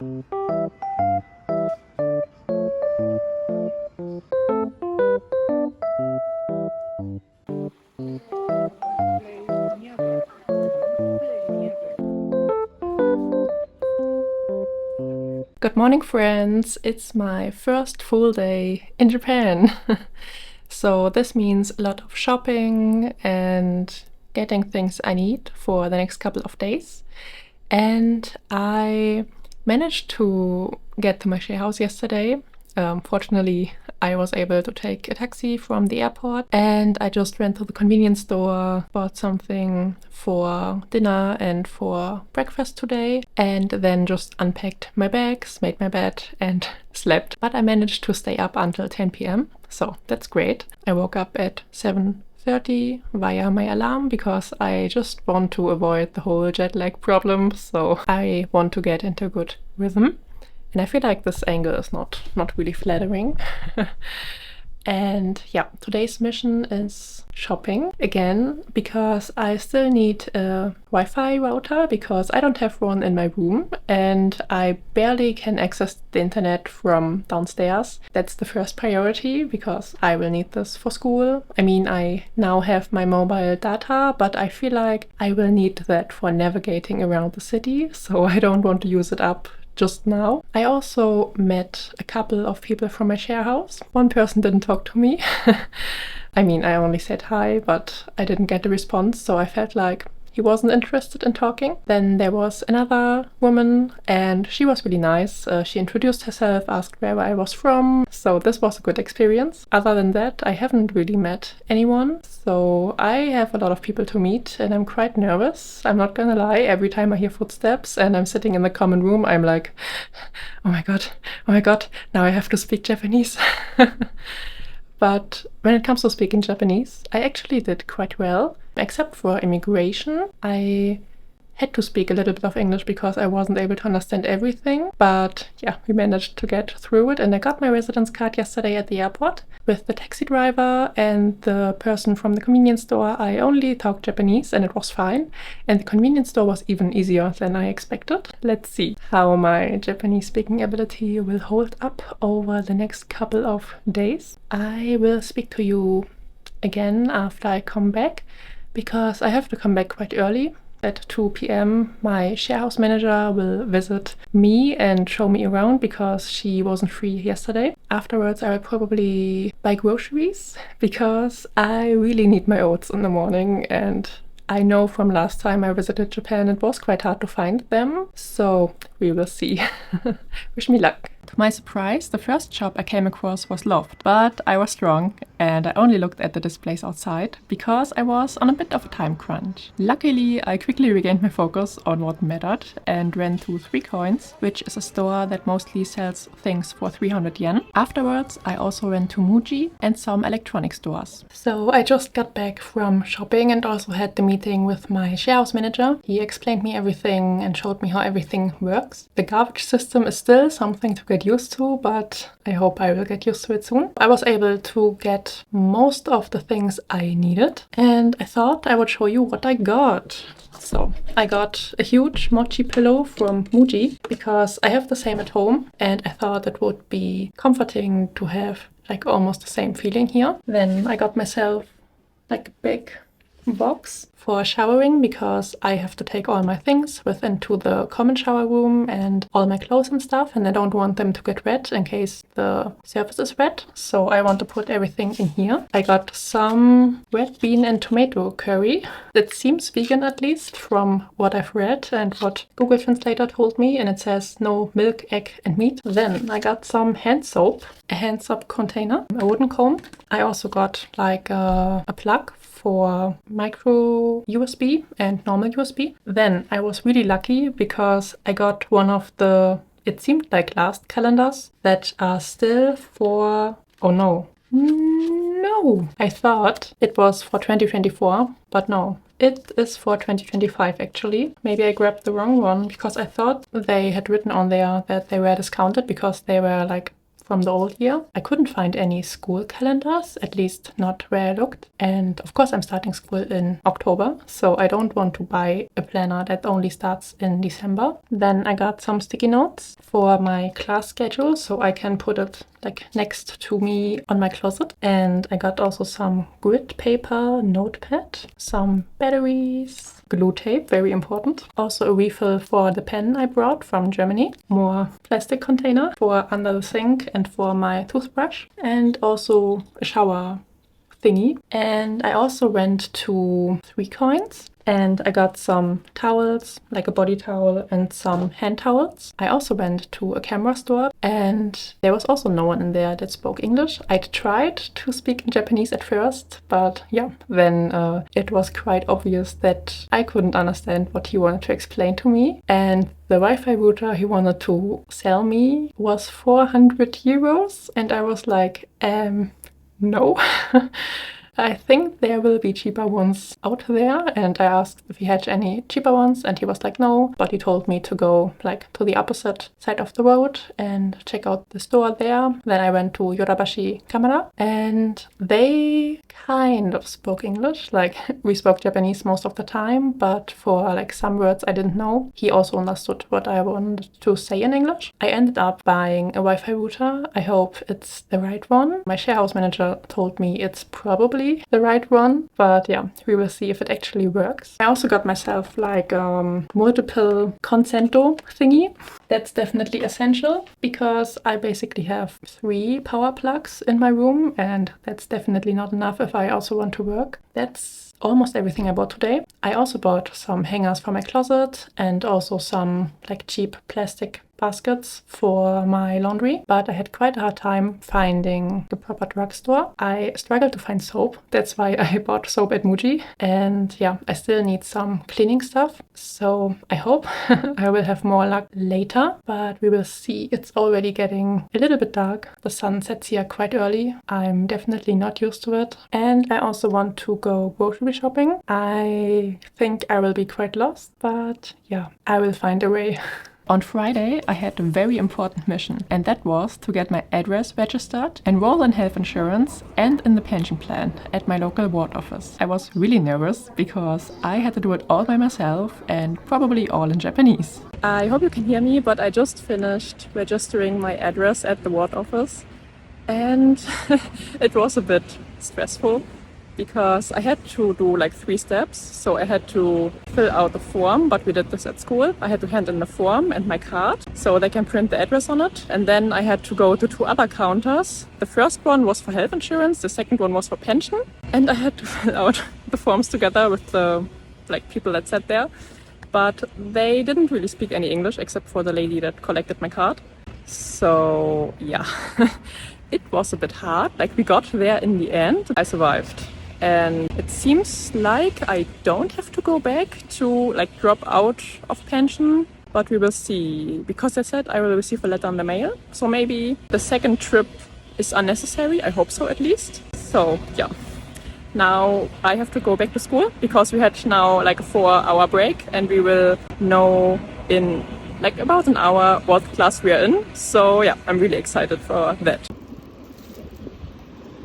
Good morning, friends! It's my first full day in Japan. So this means a lot of shopping and getting things I need for the next couple of days. And I managed to get to my share house yesterday. Fortunately, I was able to take a taxi from the airport, and I just went to the convenience store, bought something for dinner and for breakfast today, and then just unpacked my bags, made my bed and slept. But I managed to stay up until 10 p.m, so that's great. I woke up at 7:30 via my alarm because I just want to avoid the whole jet lag problem, so I want to get into a good rhythm. And I feel like this angle is not really flattering. And yeah, today's mission is shopping again, because I still need a Wi-Fi router because I don't have one in my room and I barely can access the internet from downstairs. That's the first priority because I will need this for school. I mean, I now have my mobile data, but I feel like I will need that for navigating around the city, so I don't want to use it up just now. I also met a couple of people from my share house. One person didn't talk to me. I mean, I only said hi, but I didn't get a response, so I felt like he wasn't interested in talking. Then there was another woman and she was really nice. She introduced herself, asked where I was from, so this was a good experience. Other than that, I haven't really met anyone, so I have a lot of people to meet and I'm quite nervous. I'm not gonna lie, every time I hear footsteps and I'm sitting in the common room, I'm like, oh my god, now I have to speak Japanese. But when it comes to speaking Japanese, I actually did quite well. Except for immigration, I had to speak a little bit of English because I wasn't able to understand everything. But yeah, we managed to get through it, and I got my residence card yesterday at the airport. With the taxi driver and the person from the convenience store, I only talked Japanese and it was fine. And the convenience store was even easier than I expected. Let's see how my Japanese speaking ability will hold up over the next couple of days. I will speak to you again after I come back, because I have to come back quite early. At 2 p.m, my share house manager will visit me and show me around because she wasn't free yesterday. Afterwards, I will probably buy groceries because I really need my oats in the morning, and I know from last time I visited Japan it was quite hard to find them, so we will see. Wish me luck. To my surprise, the first shop I came across was Loft, but I was wrong and I only looked at the displays outside because I was on a bit of a time crunch. Luckily, I quickly regained my focus on what mattered and ran to 3 Coins, which is a store that mostly sells things for 300 yen. Afterwards, I also went to Muji and some electronic stores. So I just got back from shopping and also had the meeting with my share house manager. He explained me everything and showed me how everything works. The garbage system is still something to get used to, but I hope I will get used to it soon. I was able to get most of the things I needed, and I thought I would show you what I got. So I got a huge mochi pillow from Muji because I have the same at home and I thought it would be comforting to have like almost the same feeling here. Then I got myself like a big box for showering because I have to take all my things with into the common shower room and all my clothes and stuff, and I don't want them to get wet in case the surface is wet, so I want to put everything in here. I got some red bean and tomato curry. It seems vegan, at least from what I've read and what Google Translator told me, and it says no milk, egg and meat. Then I got some hand soap, a hand soap container, a wooden comb. I also got like a plug for micro USB and normal USB. Then I was really lucky because I got one of the, it seemed like last calendars that are still for, oh no, I thought it was for 2024, but no, it is for 2025 actually. Maybe I grabbed the wrong one because I thought they had written on there that they were discounted because they were like from the old year. I couldn't find any school calendars, at least not where I looked. And of course I'm starting school in October, so I don't want to buy a planner that only starts in December. Then I got some sticky notes for my class schedule, so I can put it like next to me on my closet. And I got also some grid paper, notepad, some batteries, glue tape, very important. Also a refill for the pen I brought from Germany, more plastic container for under the sink and for my toothbrush, and also a shower thingy. And I also went to 3Coins and I got some towels, like a body towel and some hand towels. I also went to a camera store and there was also no one in there that spoke English. I tried to speak in Japanese at first, but yeah, then it was quite obvious that I couldn't understand what he wanted to explain to me. And the Wi-Fi router he wanted to sell me was 400 euros and I was like, no. I think there will be cheaper ones out there, and I asked if he had any cheaper ones and he was like no, but he told me to go like to the opposite side of the road and check out the store there. Then I went to Yorabashi Camera and they kind of spoke English, like we spoke Japanese most of the time, but for like some words I didn't know. He also understood what I wanted to say in English. I ended up buying a Wi-Fi router. I hope it's the right one. My sharehouse manager told me it's probably the right one, but yeah, we will see if it actually works. I also got myself like multiple consento thingy. That's definitely essential because I basically have 3 power plugs in my room and that's definitely not enough if I also want to work. That's almost everything I bought today. I also bought some hangers for my closet and also some like cheap plastic baskets for my laundry, but I had quite a hard time finding a proper drugstore. I struggled to find soap. That's why I bought soap at Muji. And yeah, I still need some cleaning stuff. So I hope I will have more luck later, but we will see. It's already getting a little bit dark. The sun sets here quite early. I'm definitely not used to it. And I also want to go grocery shopping. I think I will be quite lost, but yeah, I will find a way. On Friday, I had a very important mission, and that was to get my address registered, enroll in health insurance, and in the pension plan at my local ward office. I was really nervous because I had to do it all by myself and probably all in Japanese. I hope you can hear me, but I just finished registering my address at the ward office, and it was a bit stressful because I had to do like 3 steps. So I had to fill out a form, but we did this at school. I had to hand in the form and my card so they can print the address on it. And then I had to go to 2 other counters. The first one was for health insurance, the second one was for pension. And I had to fill out the forms together with the like people that sat there. But they didn't really speak any English except for the lady that collected my card. So yeah, it was a bit hard. Like we got there in the end. I survived. And it seems like I don't have to go back to like drop out of pension, but we will see. Because I said I will receive a letter in the mail. So maybe the second trip is unnecessary. I hope so at least. So yeah, now I have to go back to school because we had now like a 4-hour break and we will know in like about an hour what class we are in. So yeah, I'm really excited for that.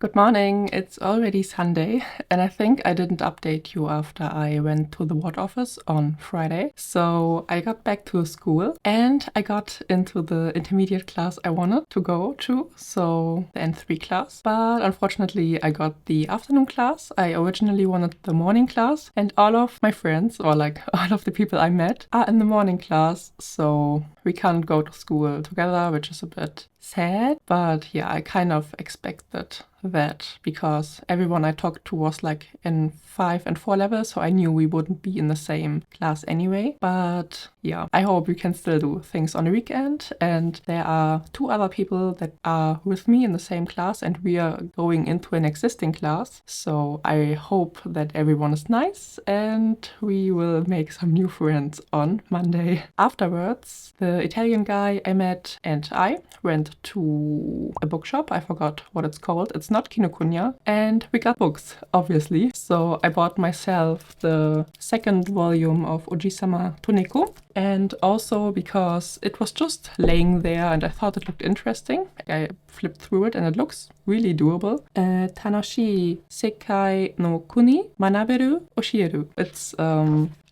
Good morning, it's already Sunday and I think I didn't update you after I went to the ward office on Friday. So I got back to school and I got into the intermediate class I wanted to go to, so the N3 class. But unfortunately I got the afternoon class. I originally wanted the morning class and all of my friends, or like all of the people I met, are in the morning class, so we can't go to school together, which is a bit sad. But yeah, I kind of expected that because everyone I talked to was like in 5 and 4 levels, so I knew we wouldn't be in the same class anyway. But yeah, I hope we can still do things on the weekend. And there are 2 other people that are with me in the same class and we are going into an existing class. So I hope that everyone is nice and we will make some new friends on Monday. Afterwards, the Italian guy I met and I went to a bookshop. I forgot what it's called. It's not Kinokuniya. And we got books, obviously. So I bought myself the second volume of Ojisama Toneko. And also because it was just laying there and I thought it looked interesting. I flipped through it and it looks really doable. Tanoshii Sekai no Kuni Manaberu Oshieru. It's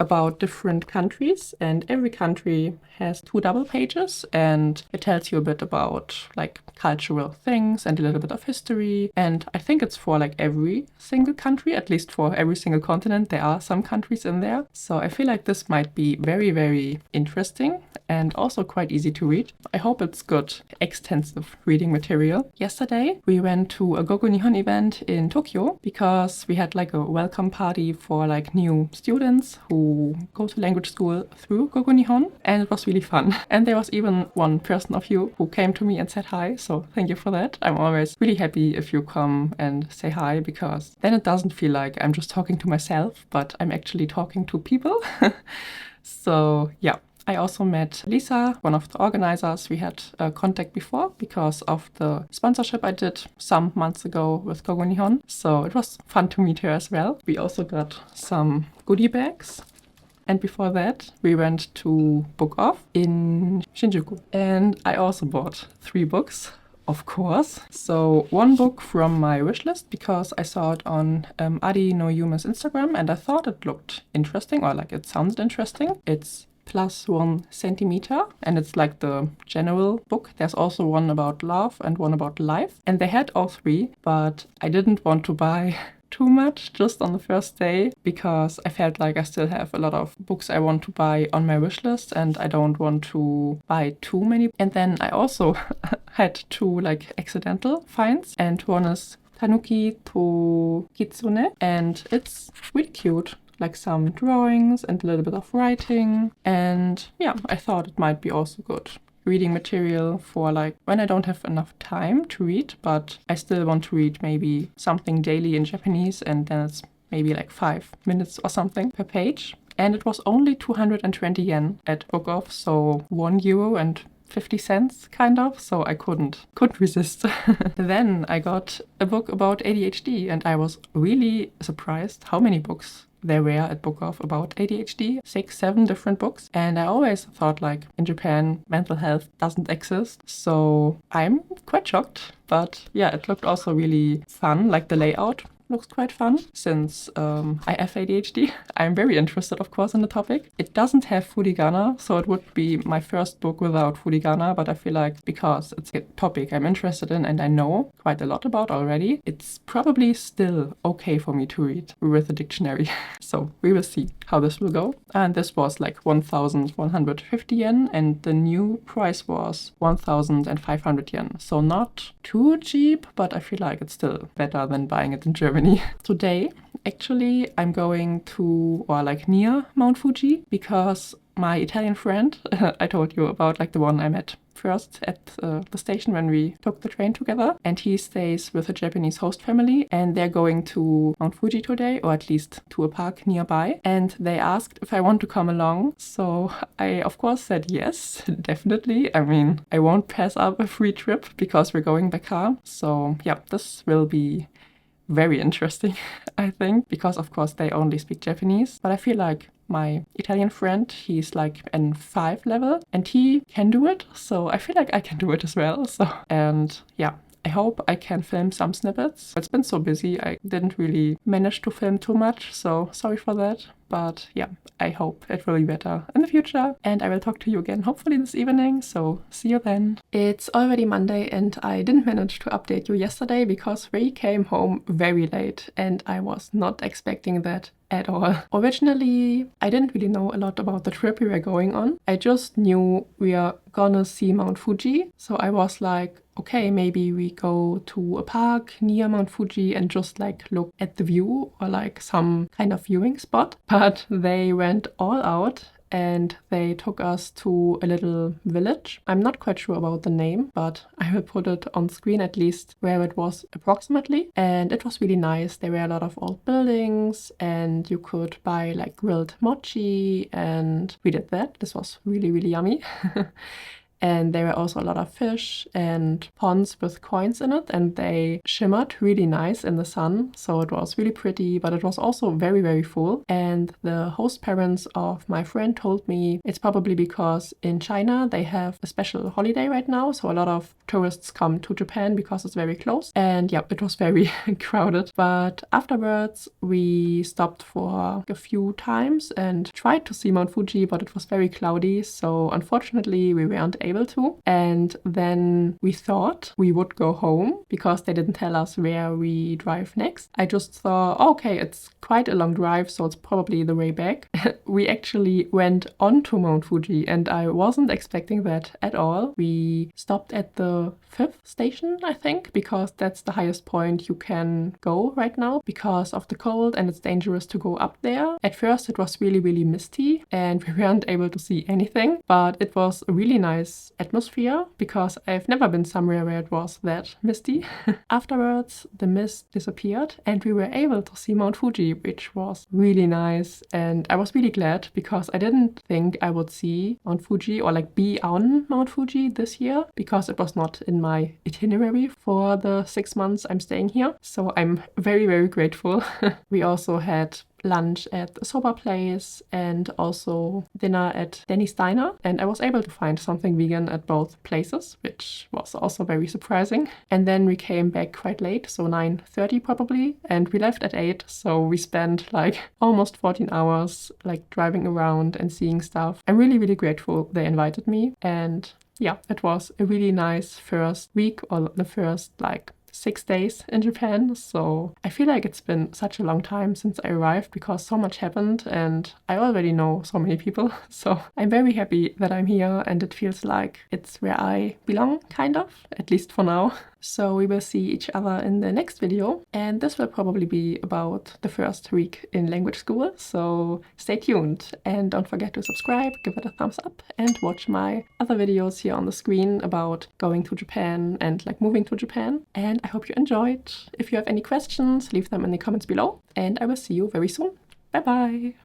about different countries, and every country has 2 double pages, and it tells you a bit about like cultural things and a little bit of history. And I think it's for like every single country, at least for every single continent. There are some countries in there. So I feel like this might be very, very interesting and also quite easy to read. I hope it's good, extensive reading material. Yesterday, we went to a GoGoNihon event in Tokyo because we had like a welcome party for like new students who go to language school through GoGoNihon, and it was really fun. And there was even one person of you who came to me and said hi, so thank you for that. I'm always really happy if you come and say hi, because then it doesn't feel like I'm just talking to myself, but I'm actually talking to people. So yeah. I also met Lisa, one of the organizers. We had contact before because of the sponsorship I did some months ago with GoGoNihon. So it was fun to meet her as well. We also got some goodie bags. And before that, we went to Book Off in Shinjuku. And I also bought 3 books, of course. So 1 book from my wishlist because I saw it on Adi no Yume's Instagram and I thought it looked interesting, or like it sounded interesting. It's +1 centimeter, and it's like the general book. There's also one about love and one about life, and they had all 3, but I didn't want to buy too much just on the first day because I felt like I still have a lot of books I want to buy on my wish list and I don't want to buy too many. And then I also had 2 like accidental finds, and one is Tanuki to Kitsune, and it's really cute. Like some drawings and a little bit of writing. And yeah, I thought it might be also good reading material for like when I don't have enough time to read, but I still want to read maybe something daily in Japanese, and then it's maybe like 5 minutes or something per page. And it was only 220 yen at Book Off, so €1.50 kind of, so I couldn't resist. Then I got a book about ADHD, and I was really surprised how many books there were at Book Off about ADHD, 6, 7 different books. And I always thought like in Japan, mental health doesn't exist. So I'm quite shocked, but yeah, it looked also really fun, like the layout looks quite fun since I have ADHD. I'm very interested, of course, in the topic. It doesn't have furigana, so it would be my first book without furigana, but I feel like because it's a topic I'm interested in and I know quite a lot about already, it's probably still okay for me to read with a dictionary. So we will see how this will go. And this was like 1,150 yen, and the new price was 1,500 yen. So not too cheap, but I feel like it's still better than buying it in Germany. Today, actually, I'm going to, or like near Mount Fuji, because my Italian friend, I told you about like the one I met first at the station when we took the train together, and he stays with a Japanese host family, and they're going to Mount Fuji today, or at least to a park nearby, and they asked if I want to come along. So I of course said yes, definitely. I mean, I won't pass up a free trip because we're going by car. So yeah, this will be very interesting, I think, because of course they only speak Japanese, but I feel like my Italian friend, he's like in 5 level and he can do it, so I feel like I can do it as well. So, and yeah, I hope I can film some snippets. It's been so busy, I didn't really manage to film too much, so sorry for that. But yeah, I hope it will be better in the future. And I will talk to you again hopefully this evening, so see you then. It's already Monday and I didn't manage to update you yesterday because we came home very late and I was not expecting that at all. Originally, I didn't really know a lot about the trip we were going on. I just knew we are gonna see Mount Fuji, so I was like, okay, maybe we go to a park near Mount Fuji and just like look at the view or like some kind of viewing spot. But they went all out and they took us to a little village. I'm not quite sure about the name, but I will put it on screen at least where it was approximately. And it was really nice. There were a lot of old buildings and you could buy like grilled mochi, and we did that. This was really, really yummy. and there were also a lot of fish and ponds with coins in it, and they shimmered really nice in the sun, so it was really pretty, but it was also very, very full. And the host parents of my friend told me it's probably because in China they have a special holiday right now, so a lot of tourists come to Japan because it's very close. And yeah, it was very crowded, but afterwards we stopped for a few times and tried to see Mount Fuji, but it was very cloudy, so unfortunately we weren't able to. And then we thought we would go home because they didn't tell us where we drive next. I just thought, okay, it's quite a long drive, so it's probably the way back. We actually went onto Mount Fuji, and I wasn't expecting that at all. We stopped at the 5th station, I think, because that's the highest point you can go right now because of the cold, and it's dangerous to go up there. At first it was really, really misty and we weren't able to see anything, but it was a really nice atmosphere because I've never been somewhere where it was that misty. Afterwards the mist disappeared and we were able to see Mount Fuji, which was really nice, and I was really glad because I didn't think I would see Mount Fuji or like be on Mount Fuji this year because it was not in my itinerary for the 6 months I'm staying here. So I'm very, very grateful. We also had lunch at a soba place and also dinner at Denny's Diner, and I was able to find something vegan at both places, which was also very surprising. And then we came back quite late, so 9:30 probably, and we left at 8, so we spent like almost 14 hours like driving around and seeing stuff. I'm really, really grateful they invited me, and yeah, it was a really nice first week, or the first like 6 days in Japan. So I feel like it's been such a long time since I arrived because so much happened and I already know so many people. So I'm very happy that I'm here and it feels like it's where I belong, kind of, at least for now. So we will see each other in the next video, and this will probably be about the first week in language school, so stay tuned and don't forget to subscribe, give it a thumbs up, and watch my other videos here on the screen about going to Japan and like moving to Japan. And I hope you enjoyed. If you have any questions, leave them in the comments below, and I will see you very soon. Bye bye!